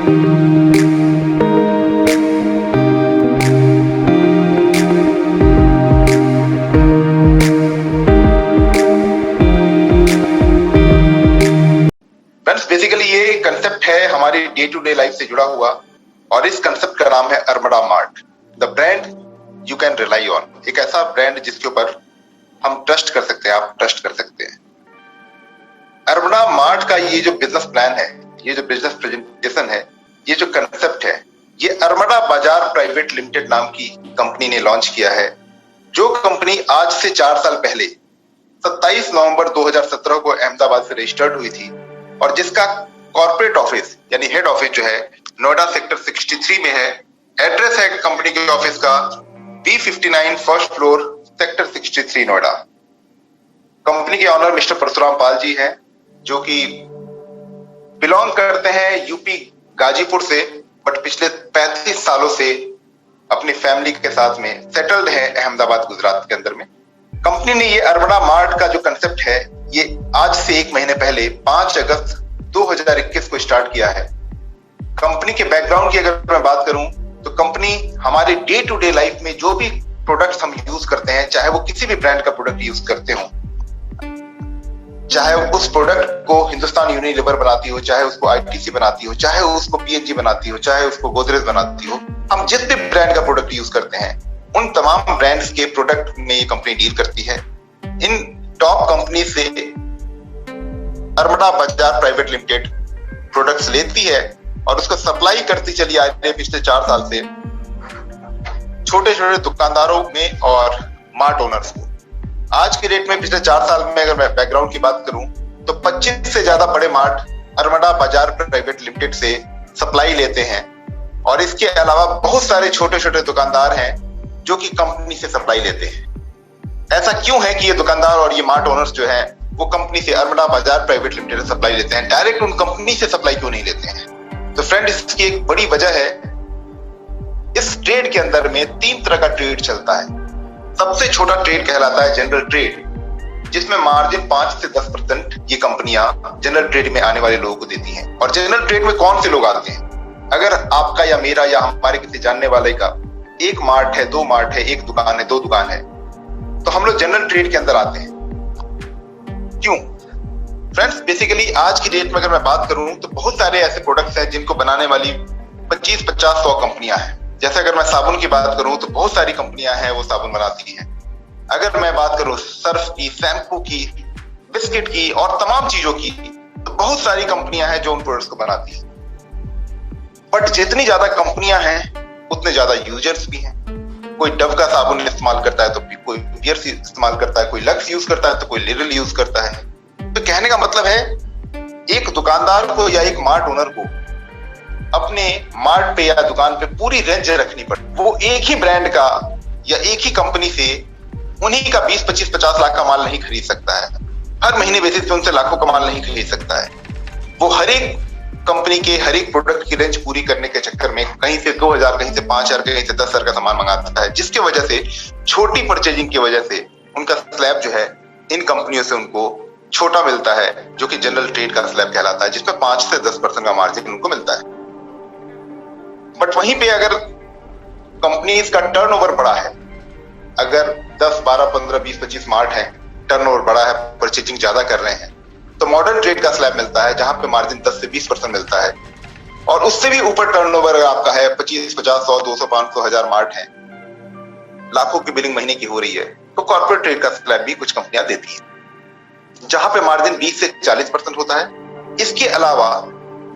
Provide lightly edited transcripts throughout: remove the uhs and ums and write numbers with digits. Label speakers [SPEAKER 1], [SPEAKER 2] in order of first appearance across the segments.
[SPEAKER 1] Friends, basically ये concept है हमारी डे टू डे लाइफ से जुड़ा हुआ, और इस कंसेप्ट का नाम है Armada mart, the brand you can rely on. एक ऐसा ब्रांड जिसके ऊपर हम ट्रस्ट कर सकते हैं, आप ट्रस्ट कर सकते हैं। अरमड़ा मार्ट का ये जो बिजनेस प्लान है, ये जो बिजनेस प्रेजेंटेशन है, ये जो कंसेप्ट है, ये अरमड़ा बाजार प्राइवेट लिमिटेड नाम की कंपनी ने लॉन्च किया है, जो कंपनी आज से 4 साल पहले 27 नवंबर 2017 को अहमदाबाद से रजिस्टर्ड हुई थी, और जिसका कॉर्पोरेट ऑफिस यानी हेड ऑफिस जो है नोएडा सेक्टर 63 में है। एड्रेस है कंपनी के ऑफिस का B59 first floor sector 63 Noida. Company के ऑनर मिस्टर परशुराम पाल जी हैं, जो कि बिलोंग करते हैं यूपी गाजीपुर से, बट पिछले 35 सालों से अपनी फैमिली के साथ में सेटल्ड है अहमदाबाद गुजरात के अंदर में। कंपनी ने ये अरमड़ा मार्ट का जो कंसेप्ट है, ये आज से 1 महीने पहले 5 अगस्त 2021 को स्टार्ट किया है। कंपनी के बैकग्राउंड की अगर मैं बात करूं तो कंपनी हमारे डे टू डे लाइफ में जो भी प्रोडक्ट्स हम यूज करते हैं, चाहे वो किसी भी ब्रांड का प्रोडक्ट यूज करते हो, चाहे उस प्रोडक्ट को हिंदुस्तान यूनिलीवर बनाती हो, चाहे उसको आईटीसी बनाती हो, चाहे उसको पीएनजी बनाती हो, चाहे उसको गोदरेज बनाती हो, हम जिस भी ब्रांड का प्रोडक्ट यूज करते हैं उन तमाम ब्रांड्स के प्रोडक्ट में ये कंपनी डील करती है। इन टॉप कंपनी से अरमड़ा बाजार प्राइवेट लिमिटेड प्रोडक्ट्स लेती है और उसको सप्लाई करती चली आ रही है पिछले 4 साल से छोटे छोटे दुकानदारों में और मार्ट ओनर्स को। आज के डेट में पिछले 4 साल में अगर मैं बैकग्राउंड की बात करूं तो 25 से ज्यादा बड़े मार्ट अरमड़ा बाजार प्राइवेट लिमिटेड से सप्लाई लेते हैं, और इसके अलावा बहुत सारे छोटे छोटे दुकानदार हैं जो कि कंपनी से सप्लाई लेते हैं। ऐसा क्यों है कि ये दुकानदार और ये मार्ट ओनर्स जो हैं वो कंपनी से अरमड़ा बाजार प्राइवेट लिमिटेड से सप्लाई लेते हैं, डायरेक्ट उन कंपनी से सप्लाई क्यों नहीं लेते हैं? तो फ्रेंड, इसकी एक बड़ी वजह है, इस ट्रेड के अंदर में 3 तरह का ट्रेड चलता है। सबसे छोटा ट्रेड कहलाता है जनरल ट्रेड, जिसमें मार्जिन 5 से 10% ये कंपनियां जनरल ट्रेड में आने वाले लोगों को देती हैं। और जनरल ट्रेड में कौन से लोग आते हैं? अगर आपका या मेरा या हमारे किसी जानने वाले का एक मार्ट है, 2 मार्ट है, 1 दुकान है, 2 दुकान है, तो हम लोग जनरल ट्रेड के अंदर आते हैं। क्यों? फ्रेंड्स, बेसिकली आज की डेट में अगर मैं बात करूं तो बहुत सारे ऐसे प्रोडक्ट्स हैं जिनको बनाने वाली 25-50-100 कंपनियां हैं। जैसे अगर मैं साबुन की बात करूं तो बहुत सारी कंपनियां हैं वो साबुन बनाती हैं। अगर मैं बात करूं सर्फ की, शैम्पू की, बिस्किट की और तमाम चीजों की, तो बहुत सारी कंपनियां हैं जो उन प्रोडक्ट्स को बनाती हैं। बट जितनी ज्यादा कंपनियां हैं उतने ज्यादा यूजर्स भी हैं। कोई डव का साबुन इस्तेमाल करता है तो कोई पियर्स इस्तेमाल करता है, कोई लक्स यूज करता है तो कोई लिरिल यूज करता है। तो कहने का मतलब है, एक दुकानदार को या एक मार्ट ओनर को अपने मार्ट पे या दुकान पे पूरी रेंज रखनी पड़े। वो एक ही ब्रांड का या एक ही कंपनी से उन्हीं का 20, 25, 50 लाख का माल नहीं खरीद सकता है। हर महीने बेसिस पे उनसे लाखों का माल नहीं खरीद सकता है। वो हर एक कंपनी के हर एक प्रोडक्ट की रेंज पूरी करने के चक्कर में कहीं से 2000, कहीं से 5000, कहीं से 10,000 का सामान मंगाता है, जिसकी वजह से छोटी परचेजिंग की वजह से उनका स्लैब जो है इन कंपनियों से उनको छोटा मिलता है, जो कि जनरल ट्रेड का स्लैब कहलाता है, जिसमें 5 से 10% का मार्जिन उनको मिलता है। बट वहीं पे अगर कंपनीज का टर्नओवर बड़ा है, अगर 10, 12, 15, 20, 25 मार्ट है, टर्नओवर बड़ा है, परचेजिंग ज्यादा कर रहे हैं, तो मॉडर्न ट्रेड का स्लैब मिलता है जहां पे मार्जिन 10 से 20% मिलता है। और उससे भी ऊपर टर्नओवर अगर आपका है 25, 50, 100, 200, 500, 1000 मार्ट है, लाखों की बिलिंग महीने की हो रही है, तो कॉर्पोरेट ट्रेड का स्लैब भी कुछ कंपनियां देती हैं, जहां पे मार्जिन 20 से 40% होता है। इसके अलावा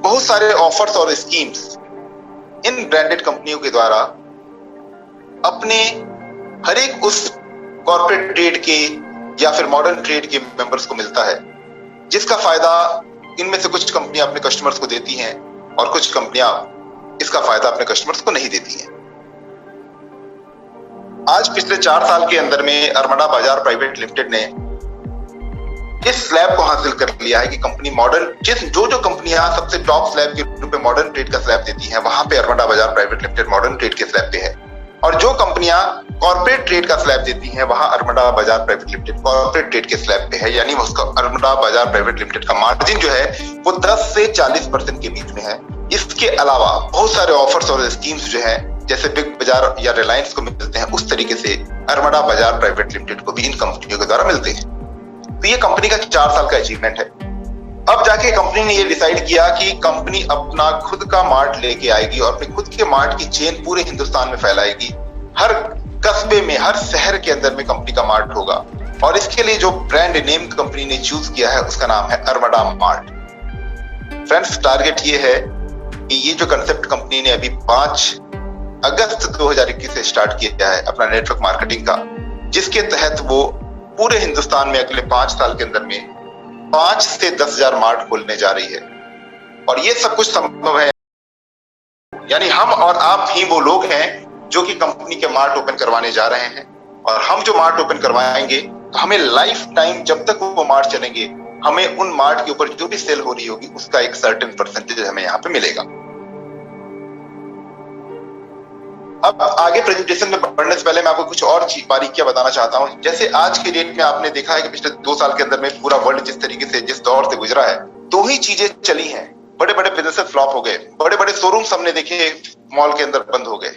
[SPEAKER 1] बहुत सारे ऑफर्स और स्कीम्स इन ब्रांडेड कंपनियों के द्वारा अपने हर एक उस कॉर्पोरेट ट्रेड के या फिर मॉडर्न ट्रेड के मेंबर्स को मिलता है, जिसका फायदा इनमें से कुछ कंपनियां अपने कस्टमर्स को देती हैं और कुछ कंपनियां इसका फायदा अपने कस्टमर्स को नहीं देती हैं। आज पिछले 4 साल के अंदर में अरमड़ा बाजार प्राइवेट लिमिटेड ने इस स्लैब को हासिल कर लिया है कि कंपनी मॉडर्न जो कंपनियां सबसे टॉप स्लैब के रूप में मॉडर्न ट्रेड का स्लैब देती हैं, वहां पे अरमड़ा बाजार प्राइवेट लिमिटेड मॉडर्न ट्रेड के स्लैब पे है। और जो कंपनियां कॉर्पोरेट ट्रेड का स्लैब देती हैं, वहां अरमड़ा बाजार प्राइवेट लिमिटेड कॉर्पोरेट ट्रेड के स्लैब पे है। यानी उसका अरमड़ा बाजार प्राइवेट लिमिटेड का मार्जिन जो है वो 10 से 40% के बीच में है, इसके अलावा बहुत सारे ऑफर्स और स्कीम्स जो हैं जैसे बिग बाजार या रिलायंस को मिलते हैं, उस तरीके से अरमडा बाजार प्राइवेट लिमिटेड को भी इन कंपनियों के द्वारा मिलते हैं। तो ये कंपनी का 4 साल का अचीवमेंट है। अब जाके कंपनी ने ये डिसाइड किया कि कंपनी अपना खुद का मार्ट लेके आएगी और अपने खुद के मार्ट की चेन पूरे हिंदुस्तान में फैलाएगी। हर कस्बे में, हर शहर के अंदर में कंपनी का मार्ट होगा और इसके लिए जो ब्रांड नेम कंपनी ने चूज किया है उसका नाम है अरमडा मार्ट। फ्रेंड्स, टारगेट ये है कि ये जो कंसेप्ट कंपनी ने अभी 5 अगस्त 2021 से स्टार्ट किया है अपना नेटवर्क मार्केटिंग का, जिसके तहत वो पूरे हिंदुस्तान में अगले 5 साल के अंदर में 5 से 10,000 मार्ट खोलने जा रही है। और ये सब कुछ संभव है, यानी हम और आप ही वो लोग हैं जो कि कंपनी के मार्ट ओपन करवाने जा रहे हैं। और हम जो मार्ट ओपन करवाएंगे तो हमें लाइफ टाइम जब तक वो मार्ट चलेंगे, हमें उन मार्ट के ऊपर जो भी सेल हो रही होगी उसका एक सर्टेन परसेंटेज हमें यहाँ पे मिलेगा। अब आगे प्रेजेंटेशन में बढ़ने से पहले मैं आपको कुछ और बारीकियां बताना चाहता हूं। जैसे आज के डेट में आपने देखा है कि पिछले 2 साल के अंदर में पूरा वर्ल्ड जिस तरीके से, जिस दौर से गुजरा है, 2 ही चीजें चली हैं। बड़े बड़े बिजनेसेस फ्लॉप हो गए, बड़े बड़े शोरूम्स हमने देखे मॉल के अंदर बंद हो गए,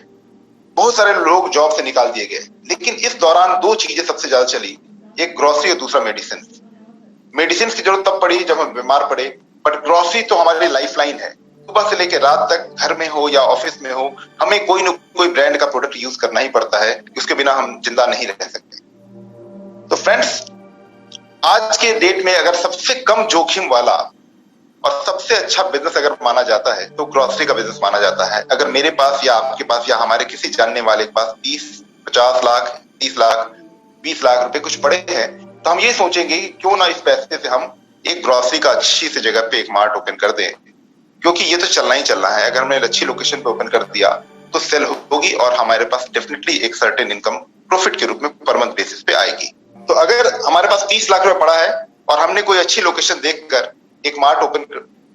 [SPEAKER 1] बहुत सारे लोग जॉब से निकाल दिए गए। लेकिन इस दौरान 2 चीजें सबसे ज्यादा चली, एक ग्रोसरी और दूसरा मेडिसिन। मेडिसिन की जरूरत तब पड़ी जब हम बीमार पड़े, बट ग्रोसरी तो हमारी लाइफ लाइन है। सुबह से लेकर रात तक घर में हो या ऑफिस में हो, हमें कोई न कोई ब्रांड का प्रोडक्ट यूज करना ही पड़ता है, उसके बिना हम जिंदा नहीं रह सकते। तो फ्रेंड्स, आज के डेट में अगर सबसे कम जोखिम वाला और सबसे अच्छा बिजनेस अगर माना जाता है तो ग्रोसरी का बिजनेस माना जाता है। अगर मेरे पास या आपके पास या हमारे किसी जानने वाले के पास 30-50 लाख, 30 लाख, 20 लाख रुपए कुछ पड़े हैं, तो हम ये सोचेंगे कि क्यों ना इस पैसे से हम एक ग्रोसरी का अच्छी सी जगह पे एक मार्ट ओपन कर दें, क्योंकि ये तो चलना ही चलना है। अगर हमने अच्छी लोकेशन पे ओपन कर दिया तो सेल होगी और हमारे पास डेफिनेटली एक सर्टेन इनकम प्रॉफिट के रूप में पर मंथ बेसिस पे आएगी। तो अगर हमारे पास 30 लाख रुपए पड़ा है और हमने कोई अच्छी लोकेशन देखकर एक मार्ट ओपन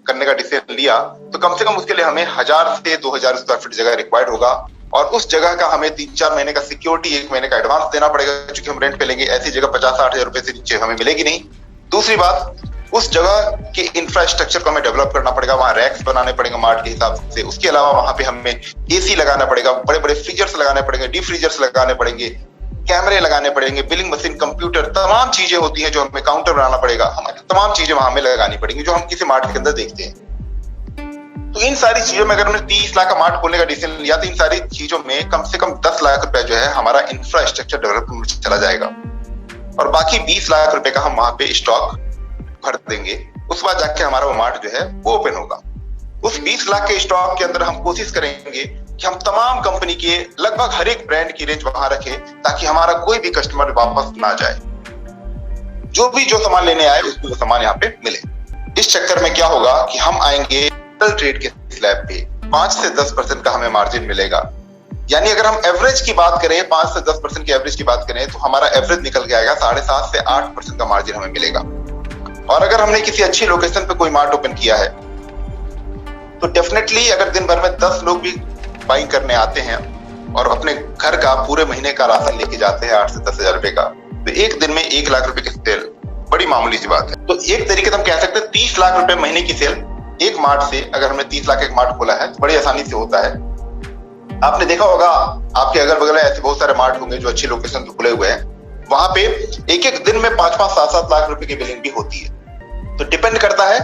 [SPEAKER 1] करने का डिसीजन लिया, तो कम से कम उसके लिए हमें 1000 से 2000 स्क्वायर फीट जगह रिक्वायर्ड होगा और उस जगह का हमें 3-4 महीने का सिक्योरिटी, 1 महीने का एडवांस देना पड़ेगा, क्योंकि हम रेंट पे लेंगे। ऐसी जगह 50-60 हजार रुपए से नीचे हमें मिलेगी नहीं। दूसरी बात, उस जगह के इंफ्रास्ट्रक्चर को हमें डेवलप करना पड़ेगा, वहां रैक्स बनाने पड़ेंगे मार्ट के हिसाब से। उसके अलावा वहां पे हमें एसी लगाना पड़ेगा, बड़े बड़े फ्रीजर्स लगाने पड़ेंगे, डीप फ्रीजर्स लगाने पड़ेंगे, कैमरे लगाने पड़ेंगे, बिलिंग मशीन, कंप्यूटर, तमाम चीजें होती हैं जो हमें, काउंटर बनाना पड़ेगा, हमारी तमाम चीजें वहां हमें लगानी पड़ेंगी जो हम किसी मार्ट के अंदर देखते हैं। तो इन सारी चीजों में अगर हमने 30 लाख का मार्ट खोलने का डिसीजन लिया तो इन सारी चीजों में कम से कम 10 लाख रुपया जो है हमारा इंफ्रास्ट्रक्चर डेवलपमेंट में चला जाएगा और बाकी 20 लाख रुपए का हम वहां पे स्टॉक भर देंगे। उस बाद जाके हमारा वो मार्ट जो है वो ओपन होगा। उस 20 लाख के स्टॉक के अंदर हम कोशिश करेंगे कि हम तमाम कंपनी के लगभग हर एक ब्रांड की रेंज वहां रखें, ताकि हमारा कोई भी कस्टमर वापस ना जाए। जो सामान लेने आए उसको वो सामान यहाँ पे मिले। इस चक्कर में क्या होगा कि हम आएंगे ट्रेड के स्लैब पे 5 से 10% का हमें मार्जिन मिलेगा। यानी अगर हम एवरेज की बात करें, 5 से 10% की एवरेज की बात करें, तो हमारा एवरेज निकल के आएगा 7.5 से 8% का मार्जिन हमें मिलेगा। और अगर हमने किसी अच्छी लोकेशन पे कोई मार्ट ओपन किया है तो डेफिनेटली अगर दिन भर में 10 लोग भी बाइंग करने आते हैं और अपने घर का पूरे महीने का राशन लेके जाते हैं 8 से 10 हजार रुपए का, तो एक दिन में 1 लाख रुपए की सेल बड़ी मामूली सी बात है। तो एक तरीके से हम कह सकते हैं 30 लाख रुपए महीने की सेल एक मार्ट से, अगर हमने 30 लाख एक मार्ट खोला है तो बड़ी आसानी से होता है। आपने देखा होगा आपके अगल बगल ऐसे बहुत सारे मार्ट होंगे जो अच्छी लोकेशन पे खुले हुए हैं, वहां पे एक दिन में 5-5, 7-7 लाख रुपए की बिलिंग भी होती है। तो डिपेंड करता है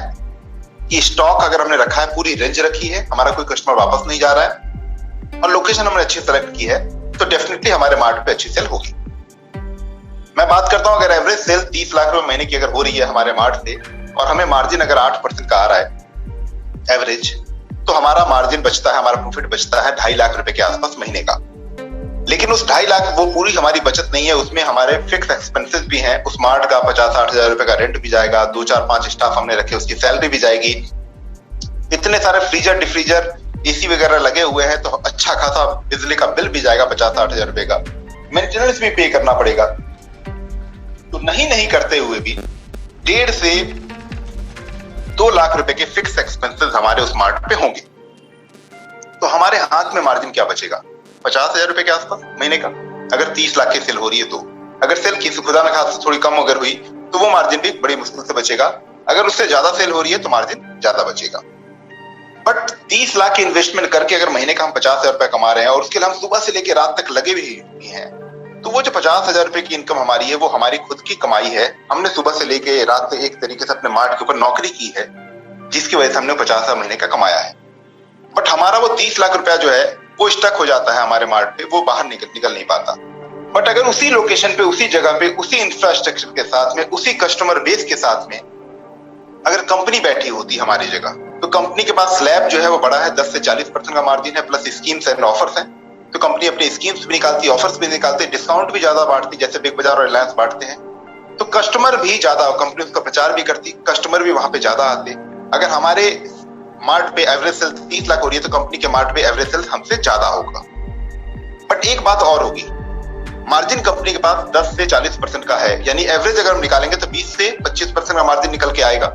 [SPEAKER 1] कि स्टॉक अगर हमने रखा है, पूरी रेंज रखी है, हमारा कोई कस्टमर वापस नहीं जा रहा है और लोकेशन हमने अच्छी सेलेक्ट की है, तो डेफिनेटली हमारे मार्ट पे अच्छी सेल होगी। मैं बात करता हूं अगर एवरेज सेल 30 लाख रुपए महीने की अगर हो रही है हमारे मार्ट से और हमें मार्जिन अगर 8% का आ रहा है एवरेज, तो हमारा मार्जिन बचता है, हमारा प्रॉफिट बचता है 2.5 लाख रुपए के आसपास महीने का। लेकिन उस 2.5 लाख वो पूरी हमारी बचत नहीं है, उसमें हमारे फिक्स एक्सपेंसेस भी हैं। उस मार्ट का 50-60 हजार रुपए का रेंट भी जाएगा, 2-4-5 स्टाफ हमने रखे उसकी सैलरी भी जाएगी, इतने सारे फ्रीजर, डिफ्रीजर, एसी वगैरह लगे हुए हैं, तो अच्छा खासा बिजली का बिल भी जाएगा 50-60 हजार रुपए का, मेंटेनेंस भी पे करना पड़ेगा। तो नहीं करते हुए भी 1.5 से 2 लाख रुपए के फिक्स एक्सपेंसेस हमारे उस मार्ट पे होंगे। तो हमारे हाथ में मार्जिन क्या बचेगा? 50 हजार रुपए के आसपास महीने का। अगर 30 लाख की सेल हो रही है तो अगर सेल की खुदा न खास्ता थोड़ी कम अगर हुई तो वो मार्जिन भी बड़ी मुश्किल से बचेगा। अगर उससे ज्यादा सेल हो रही है तो मार्जिन ज्यादा बचेगा। बट 30 लाख की इन्वेस्टमेंट करके अगर महीने का हम 50,000 रुपए कमा रहे हैं और उसके लिए हम सुबह से लेकर रात तक लगे भी हैं, तो वो जो 50,000 रुपए की इनकम हमारी है वो हमारी खुद की कमाई है। हमने सुबह से लेके रात तक एक तरीके से अपने मार्ट के ऊपर नौकरी की है, जिसकी वजह से हमने 50,000 महीने का कमाया है। बट हमारा वो 30 लाख रुपया जो है वो स्टक हो जाता है हमारे मार्ट पे, वो बाहर निकल नहीं पाता। बट अगर उसी लोकेशन पे, उसी जगह पे, उसी इंफ्रास्ट्रक्चर के साथ में, उसी कस्टमर बेस के साथ में अगर कंपनी बैठी होती हमारी जगह, तो कंपनी के पास स्लैब जो है वो बड़ा है, 10 से 40% का मार्जिन है, प्लस स्कीम्स एंड ऑफर्स हैं। तो कंपनी अपनी स्कीम्स भी निकालती है, ऑफर्स भी निकालती है, डिस्काउंट भी ज्यादा बांटती, जैसे बिग बाजार और रिलायंस बांटते हैं। तो कस्टमर भी ज्यादा, कंपनी उसका प्रचार भी करती, कस्टमर भी वहां पे ज्यादा आते। अगर हमारे मार्ट पे एवरेज सेल्स 30 लाख हो रही है तो कंपनी के मार्ट पे एवरेज सेल्स हमसे ज्यादा होगा। बट एक बात और होगी, मार्जिन कंपनी के पास 10 से 40% का है, यानी एवरेज अगर हम निकालेंगे तो 20 से 25% का मार्जिन निकल के आएगा।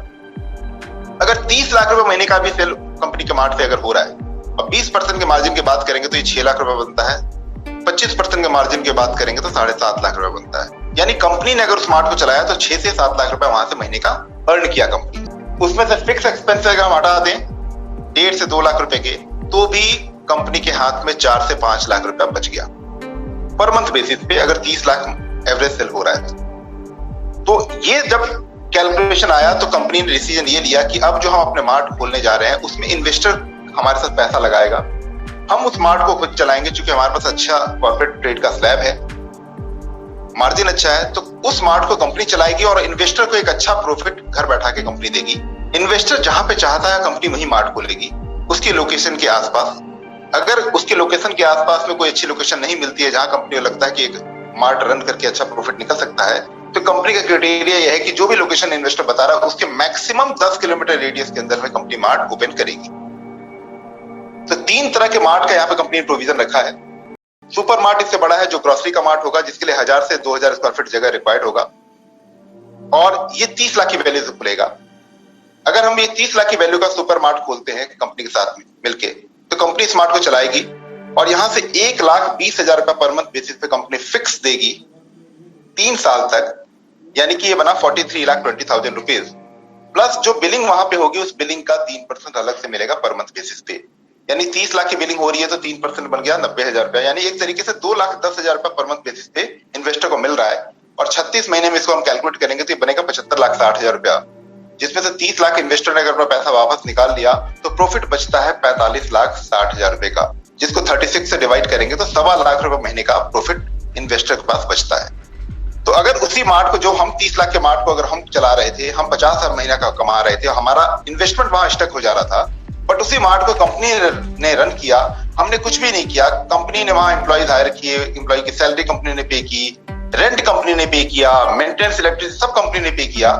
[SPEAKER 1] अगर 30 लाख रुपए महीने का भी सेल कंपनी के मार्ट पे अगर हो रहा है और 20% के मार्जिन की बात करेंगे तो ये 6 लाख रुपए बनता है। 25% के मार्जिन की बात करेंगे तो 7.5 लाख रुपए बनता है। यानी कंपनी ने अगर उस मार्ट को चलाया तो 6 से 7 लाख रुपए वहां से महीने का अर्न किया कंपनी। उसमें से फिक्स एक्सपेंस अगर हम हटा दें 1.5 से 2 लाख रुपए के, तो भी कंपनी के हाथ में 4 से 5 लाख रुपया बच गया पर मंथ बेसिस पे, अगर 30 लाख एवरेज सेल हो रहा है। तो ये जब कैलकुलेशन आया तो कंपनी ने डिसीजन ये लिया कि अब जो हम अपने मार्ट खोलने जा रहे हैं उसमें इन्वेस्टर हमारे साथ पैसा लगाएगा, हम उस मार्ट को खुद चलाएंगे। क्योंकि हमारे पास अच्छा कॉर्पोरेट ट्रेड का स्लैब है, मार्जिन अच्छा है, तो उस मार्ट को कंपनी चलाएगी और इन्वेस्टर को एक अच्छा प्रॉफिट घर बैठा के कंपनी देगी। इन्वेस्टर जहां पे चाहता है कंपनी वहीं मार्ट खोलेगी, उसकी लोकेशन के आसपास। अगर उसके लोकेशन के आसपास में कोई अच्छी लोकेशन नहीं मिलती है जहां कंपनी को लगता है कि एक मार्ट रन करके अच्छा प्रॉफिट निकल सकता है, तो कंपनी का क्राइटेरिया यह है कि जो भी लोकेशन इन्वेस्टर बता रहा है उसके मैक्सिमम 10 किलोमीटर रेडियस के अंदर में कंपनी मार्ट ओपन करेगी। तो 3 तरह के मार्ट का यहाँ पे कंपनी ने प्रोविजन रखा है। सुपर मार्ट इससे बड़ा है, जो ग्रोसरी का मार्ट होगा, जिसके लिए 1000 से 2000 स्क्वायर फीट जगह रिक्वायर्ड होगा और ये 30 लाख की वैल्यू से खुलेगा। अगर हम ये 30 लाख की वैल्यू का सुपर मार्ट खोलते हैं कंपनी के साथ मिलके, तो कंपनी इस मार्ट को चलाएगी और यहां से 1,20,000 रुपए पर मंथ बेसिस पे कंपनी फिक्स देगी 3 साल तक, यानी कि ये बना 43,20,000 रुपीज। प्लस जो बिलिंग वहां पे होगी उस बिलिंग का 3% अलग से मिलेगा पर मंथ बेसिस पे। यानी 30 लाख की बिलिंग हो रही है तो 3% बन गया 90,000 रुपया, यानी एक तरीके से 2,10,000 रुपया पर मंथ बेसिस पे इन्वेस्टर को मिल रहा है। और 36 महीने में इसको हम कैलकुलेट करेंगे तो ये बनेगा 75,60,000 रुपया, जिसमें से 30 लाख इन्वेस्टर ने अगर अपना पैसा वापस निकाल लिया तो प्रॉफिट बचता है 45,60,000 रुपए का, जिसको 36 से डिवाइड करेंगे तो 1.25 लाख रुपए महीने का प्रॉफिट इन्वेस्टर के पास बचता है। तो अगर उसी मार्ट को, जो हम 30 लाख के मार्ट को अगर हम चला रहे थे, हम 50,000 महीना का कमा रहे थे, हमारा इन्वेस्टमेंट वहां स्टक हो जा रहा था, बट उसी मार्ट को कंपनी ने रन किया, हमने कुछ भी नहीं किया। कंपनी ने वहां एम्प्लॉइज हायर किए, एम्प्लॉय की सैलरी कंपनी ने पे की, रेंट कंपनी ने पे किया, मेंटेनेंस, इलेक्ट्रिसिटी सब कंपनी ने पे किया।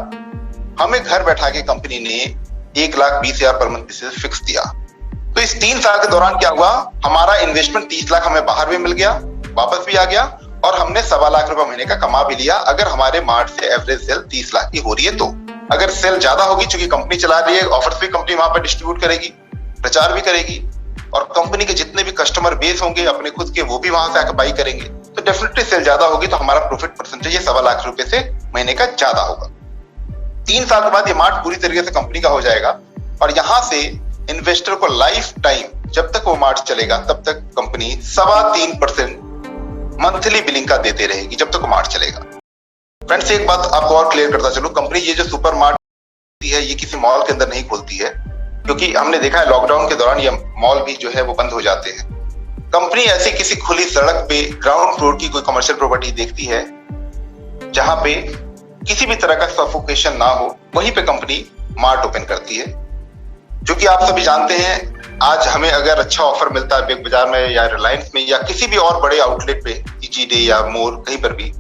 [SPEAKER 1] हमें घर बैठा के कंपनी ने 1,20,000 पर मंथ बेसिस फिक्स दिया। तो इस 3 साल के दौरान क्या हुआ, हमारा इन्वेस्टमेंट 30 लाख हमें बाहर भी मिल गया, वापस भी आ गया और हमने 1.25 लाख रुपए महीने का कमा भी लिया। अगर हमारे मार्ट से एवरेज सेल 30 लाख की हो रही है तो। अगर सेल ज्यादा होगी, चूंकि कंपनी चला रही है, ऑफर्स भी कंपनी वहां पर डिस्ट्रीब्यूट करेगी, प्रचार भी करेगी और कंपनी के जितने भी कस्टमर बेस होंगे अपने खुद के, वो भी वहां से आकर बाई करेंगे, तो डेफिनेटली सेल ज्यादा होगी तो हमारा प्रॉफिट परसेंटेज 1.25 लाख रुपए से महीने का ज्यादा होगा। 3 साल के बाद ये मार्ट पूरी तरीके से कंपनी का हो जाएगा और यहां से इन्वेस्टर को लाइफ टाइम, जब तक वो मार्ट चलेगा तब तक कंपनी 3.25% मंथली बिलिंग का देते रहेगी, जब तक वो मार्ट चलेगा। फ्रेंड्स, एक बात आपको और क्लियर करता चलूं, कंपनी ये जो सुपर मार्ट है ये किसी मॉल के अंदर नहीं खोलती है, क्योंकि हमने देखा है लॉकडाउन के दौरान ये मॉल भी जो है वो बंद हो जाते हैं। कंपनी ऐसी किसी खुली सड़क पे ग्राउंड फ्लोर की कोई कमर्शियल प्रॉपर्टी देखती है जहां पे किसी भी तरह का सफोकेशन ना हो, वहीं पे कंपनी मार्ट ओपन करती है। जो कि आप सभी जानते हैं, आज हमें अगर अच्छा ऑफर मिलता है बिग बाजार में या रिलायंस में या किसी भी और बड़े आउटलेट पे, ईजी डे या मोर कहीं पर भी,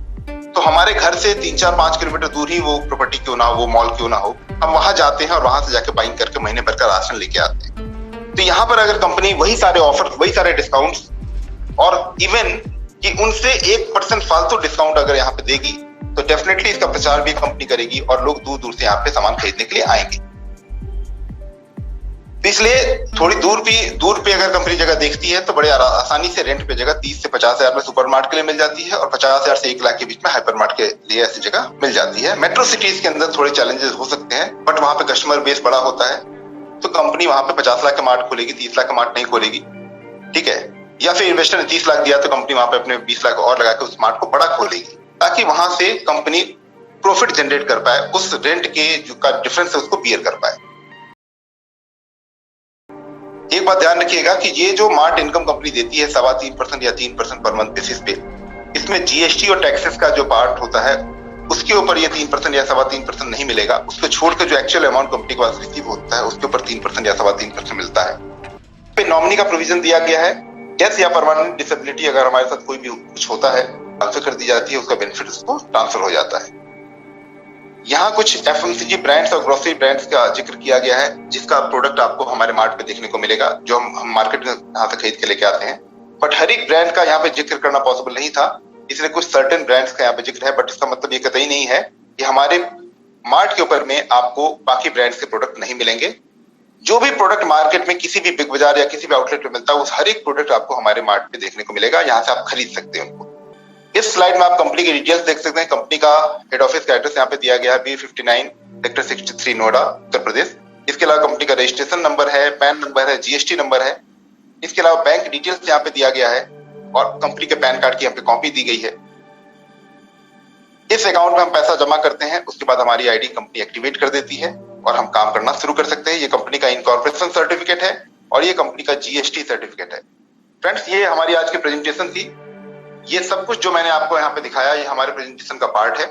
[SPEAKER 1] तो हमारे घर से 3-4-5 किलोमीटर दूर ही वो प्रॉपर्टी क्यों ना हो, वो मॉल क्यों ना हो, हम वहां जाते हैं और वहां से जाके बाइंग करके महीने भर का राशन लेके आते हैं। तो यहाँ पर अगर कंपनी वही सारे ऑफर, वही सारे डिस्काउंट्स और इवन कि उनसे 1% फालतू डिस्काउंट अगर यहाँ पे देगी तो डेफिनेटली इसका प्रचार भी कंपनी करेगी और लोग दूर दूर से यहाँ पे सामान खरीदने के लिए आएंगे। तो इसलिए थोड़ी दूर पे अगर कंपनी जगह देखती है तो बड़े आसानी से रेंट पे जगह 30 से 50,000 में सुपर मार्ट के लिए मिल जाती है और 50,000 से 1 लाख के बीच में हाइपर मार्ट के लिए ऐसी जगह मिल जाती है। मेट्रो सिटीज के अंदर थोड़े चैलेंजेस हो सकते हैं, बट वहां पे कस्टमर बेस बड़ा होता है तो कंपनी वहां पे 50 लाख का मार्ट खोलेगी, 30 लाख का मार्ट नहीं खोलेगी, ठीक है। या फिर इन्वेस्टर ने 30 लाख दिया तो कंपनी वहां पे अपने 20 लाख और लगा के उस मार्ट को बड़ा खोलेगी, ताकि वहां से कंपनी प्रॉफिट जनरेट कर पाए, उस रेंट के जो का डिफरेंस है उसको बियर कर पाए। एक बात ध्यान रखिएगा कि ये जो मार्ट इनकम कंपनी देती है 3.25% या 3% पर मंथ बेसिस पे, इसमें जीएसटी और टैक्सेस का जो पार्ट होता है उसके ऊपर ये 3% या 3.25% नहीं मिलेगा। उसको छोड़कर जो एक्चुअल अमाउंट कंपनी के पास रिसीव होता है उसके ऊपर 3% या 3.25% मिलता है। पे नॉमिनी का प्रोविजन दिया गया है, डेथ या परमानेंट डिसेबिलिटी अगर हमारे साथ कोई भी कुछ होता है ट्रांसफर कर दी जाती है, उसका बेनिफिट उसको ट्रांसफर हो जाता है। यहाँ कुछ एफएमसीजी ब्रांड्स और ग्रोसरी ब्रांड्स का जिक्र किया गया है, जिसका प्रोडक्ट आपको हमारे मार्ट पे देखने को मिलेगा, जो हम मार्केट में यहाँ से खरीद के लेके आते हैं। बट हर एक ब्रांड का यहाँ पे जिक्र करना पॉसिबल नहीं था, इसलिए कुछ सर्टेन ब्रांड्स का यहाँ पे जिक्र है। बट इसका मतलब ये कतई नहीं है कि हमारे मार्ट के ऊपर में आपको बाकी ब्रांड्स के प्रोडक्ट नहीं मिलेंगे। जो भी प्रोडक्ट मार्केट में किसी भी बिग बाजार या किसी भी आउटलेट में मिलता है, उस हर एक प्रोडक्ट आपको हमारे मार्ट पे देखने को मिलेगा, यहाँ से आप खरीद सकते हैं उनको। इस स्लाइड में आप कंपनी की डिटेल्स देख सकते हैं। कंपनी का हेड ऑफिस का एड्रेस यहाँ पे दिया गया है, B59 सेक्टर 63 नोएडा उत्तर प्रदेश। इसके अलावा कंपनी का रजिस्ट्रेशन नंबर है, पैन नंबर है, जीएसटी नंबर है। इसके अलावा बैंक डिटेल्स यहाँ पे दिया गया है और कंपनी के पैन कार्ड की यहाँ पे कॉपी दी गई है। इस अकाउंट में हम पैसा जमा करते हैं, उसके बाद हमारी आईडी कंपनी एक्टिवेट कर देती है और हम काम करना शुरू कर सकते हैं। ये कंपनी का इनकॉर्पोरेशन सर्टिफिकेट है और ये कंपनी का जीएसटी सर्टिफिकेट है। फ्रेंड्स, ये हमारी आज की प्रेजेंटेशन थी। ये सब कुछ जो मैंने आपको यहाँ पे दिखाया, ये हमारे प्रेजेंटेशन का पार्ट है।